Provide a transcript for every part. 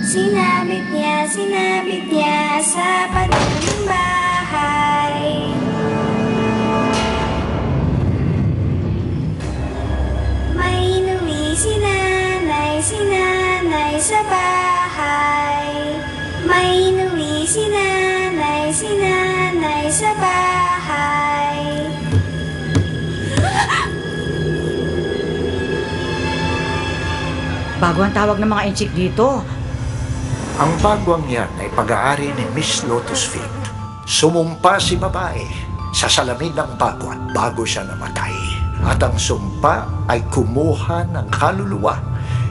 Sinabit niya sa pader ng bahay. May inuwi si nanay sa bahay. May inuwi si nanay sa bahay. Bago ang tawag ng mga enchik dito. Ang bagwang yan ay pag-aari ni Miss Lotusfield. Sumumpa si babae sa salamin ng bagwan bago siya namatay. At ang sumpa ay kumuha ng kaluluwa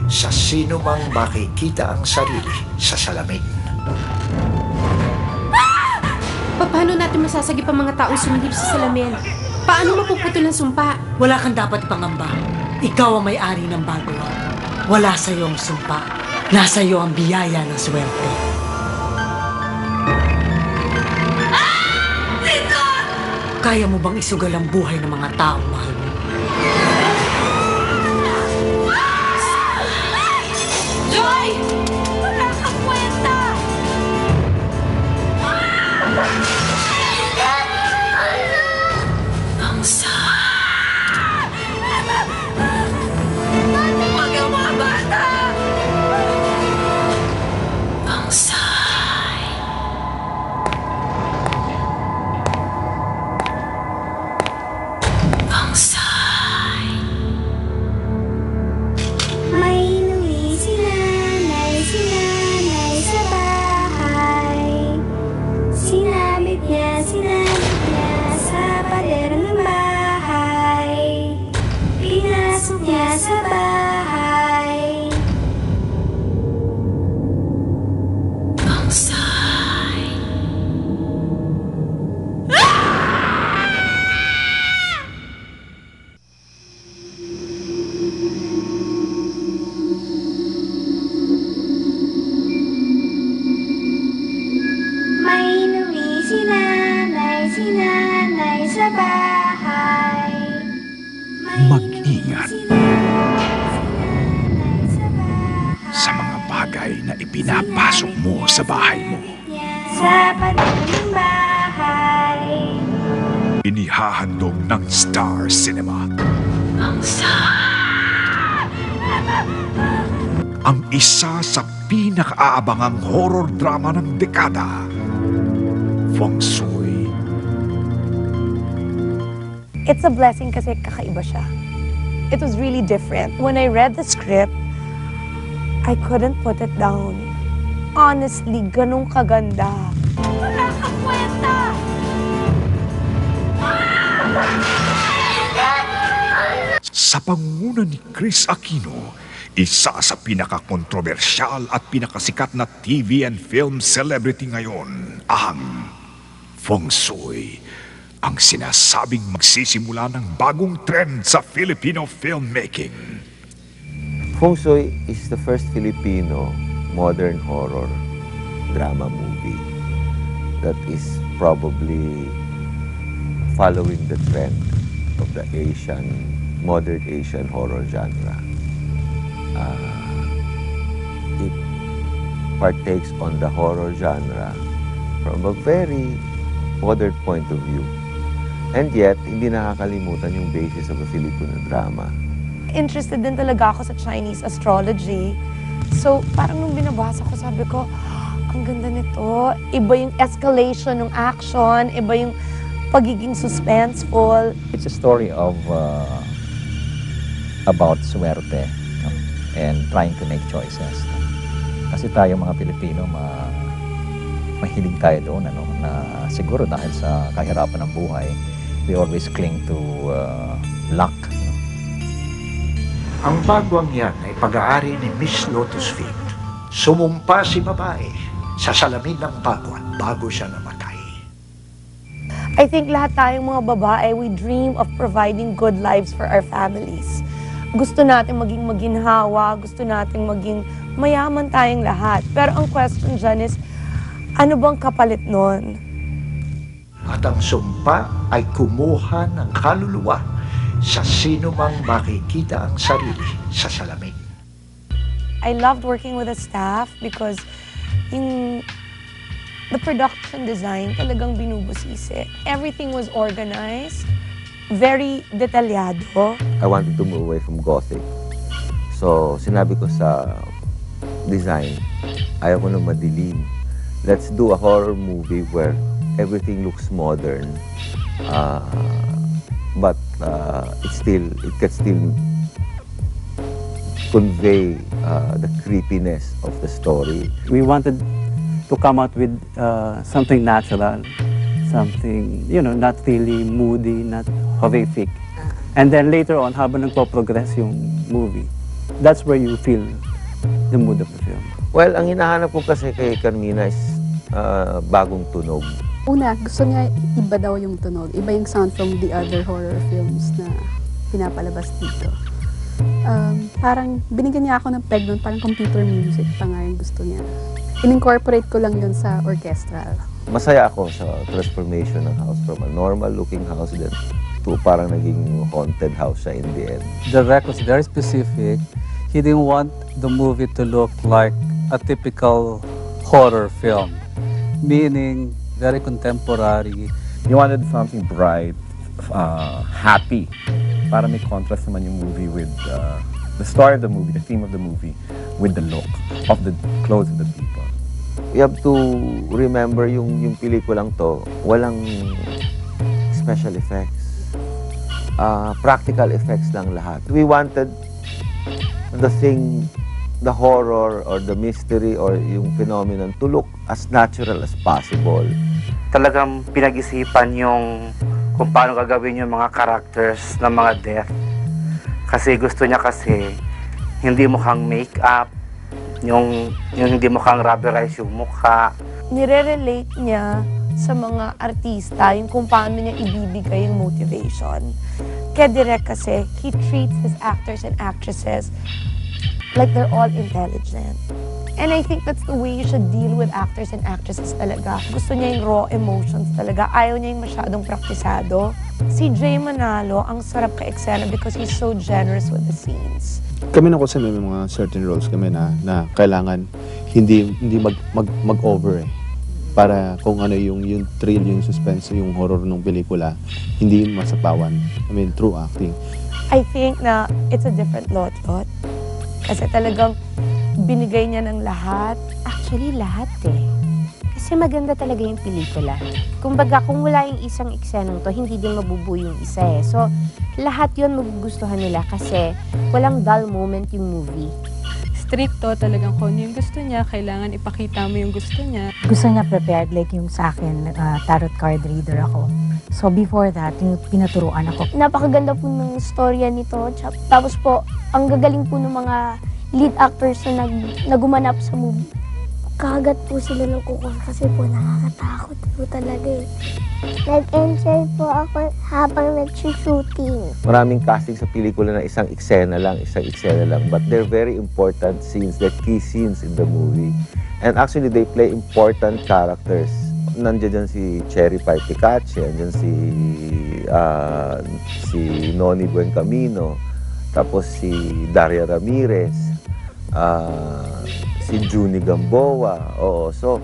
sa sino mang makikita ang sarili sa salamin. Paano natin masasagip ang mga taong sumilip sa salamin? Paano mapuputol ang sumpa? Wala kang dapat ipangamba. Ikaw ang may-ari ng bagwan. Wala sa iyo ang sumpa. Nasa iyo ang biyaya ng swerte. Kaya mo bang isugal ang buhay ng mga taong mahal mo? Joy! Wala kang kwenta! Ang Huwag ang mga bata! Ang May inuwi si nanay sa bahay. Sinabit niya sa pader ng bahay. Pinasok niya sa bahay. Ang May inuwi si nanay sa bahay. Mag-ingat sa mga bagay na ipinapasok mo sa bahay mo. Sa pader ng bahay. Inihahandog ng Star Cinema. Ang isa sa pinakaabangang horror drama ng dekada, Feng Shui. It's a blessing kasi kakaiba siya. It was really different. When I read the script, I couldn't put it down. Honestly, ganun kaganda. Wala kang kwenta! Sa pangunguna ni Chris Aquino, isa sa pinakakontrobersyal at pinakasikat na TV and film celebrity ngayon, ang Feng Shui, ang sinasabing magsisimula ng bagong trend sa Filipino filmmaking. Feng Shui is the first Filipino modern horror drama movie that is probably following the trend of the modern Asian horror genre. It partakes on the horror genre from a very modern point of view. And yet, hindi nakakalimutan yung basis of a Filipino drama. Interested din talaga ako sa Chinese astrology. So, parang nung binabasa ko, sabi ko, ang ganda nito. Iba yung escalation ng action, iba yung pagiging suspenseful. It's a story of about swerte and trying to make choices. Kasi tayo mga Pilipino, mahilig tayo doon, na siguro dahil sa kahirapan ng buhay, we always cling to luck. Ang bagwang yan ay pag-aari ni Miss Lotusfield. Sumumpa si babae sa salamin ng bagwan bago siya namatay. I think lahat tayong mga babae, we dream of providing good lives for our families. Gusto natin maging maginhawa, gusto natin maging mayaman tayong lahat. Pero ang question dyan is, ano bang kapalit nun? At ang sumpa ay kumuha ng kaluluwa sa sino mang makikita ang sarili sa salamin. I loved working with the staff because yung the production design talagang binubusisi. Everything was organized, very detalyado. I wanted to move away from Gothic. So, sinabi ko sa design, ayaw ko na madilim. Let's do a horror movie where everything looks modern. But it can still convey the creepiness of the story. We wanted to come out with something natural, something, not really moody, not horrific. And then later on, habang nagpo-progress yung movie, that's where you feel the mood of the film. Well, ang hinahanap ko kasi kay Carmina is bagong tunog. Una, gusto niya iba daw yung tunog. Iba yung sound from the other horror films na pinapalabas dito. Parang binigyan niya ako ng peg nun, parang computer music pa nga yung gusto niya. In-incorporate ko lang yun sa orchestral. Masaya ako sa transformation ng house from a normal-looking house then to parang naging haunted house siya in the end. The rec was very specific. He didn't want the movie to look like a typical horror film, meaning very contemporary. You wanted something bright, happy, para may contrast naman yung movie with the story of the movie, the theme of the movie, with the look of the clothes of the people. You have to remember yung pelikulang to, walang special effects. Practical effects lang lahat. We wanted the horror or the mystery or yung phenomenon to look as natural as possible. Talagang pinag-isipan yung kung paano gagawin yung mga characters ng mga death. Kasi gusto niya kasi hindi mukhang make-up, yung hindi mukhang rubberize yung mukha. Nire-relate niya sa mga artista yung kung paano niya ibibigay yung motivation. Kaya direct kasi, he treats his actors and actresses like they're all intelligent. And I think that's the way you should deal with actors and actresses talaga. Gusto niya yung raw emotions talaga. Ayaw niya yung masyadong praktisado. Si Jay Manalo, ang sarap ka-eksena because he's so generous with the scenes. Kami na kasi may mga certain roles kami na kailangan hindi mag-over eh. Para kung ano yung thrill, yung suspense, yung horror ng pelikula, hindi masapawan. I mean, through acting. I think na it's a different lot. Kasi talagang binigay niya ng lahat. Actually, lahat eh. Kasi maganda talaga yung pelikula. Kumbaga, kung wala yung isang eksenang to, hindi din mabubuo yung isa eh. So, lahat yun magugustuhan nila kasi walang dull moment yung movie. Stricto talagang kung yung gusto niya, kailangan ipakita mo yung gusto niya. Gusto niya prepared, like yung sa akin, tarot card reader ako. So before that, pinaturuan ako. Napakaganda po ng storya nito. Tapos po, ang gagaling po ng mga lead actors na nagumanap sa movie. Kagat po sila ng kuko kasi po nakakatakot po talaga eh. Nag-enjoy po ako habang nag-shooting. Maraming casting sa pelikula na isang eksena lang. But they're very important scenes, they're key scenes in the movie. And actually, they play important characters. Nandiyan dyan si Cherry Pie Picache, nandiyan si Noni Buencamino, tapos si Daria Ramirez, si Junie Gamboa. So,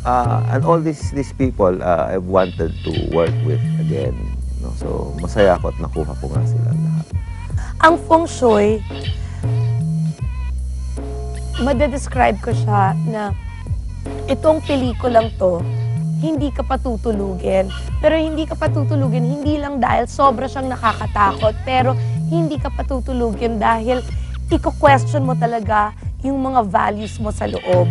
and all these people I've wanted to work with again. No? So, masaya ako at nakuha ko nga sila lahat. Ang feng shui, madedescribe ko siya na itong pelikulang to, hindi ka patutulugin. Pero hindi ka patutulugin, hindi lang dahil sobra siyang nakakatakot, pero hindi ka patutulugin dahil iko-question mo talaga yung mga values mo sa loob.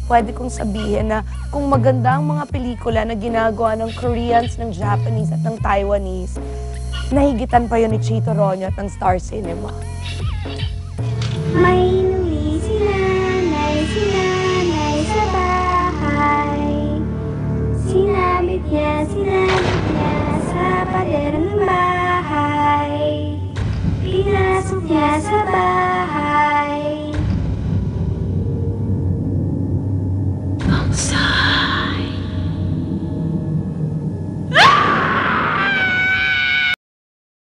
Pwede kong sabihin na kung maganda ang mga pelikula na ginagawa ng Koreans, ng Japanese at ng Taiwanese, nahigitan pa yun ni Chito Ronyo at ng Star Cinema. May inuwi si nanay sa bahay. Sinabit niya sa pader ng bahay. Pinasok niya sa bahay. Ang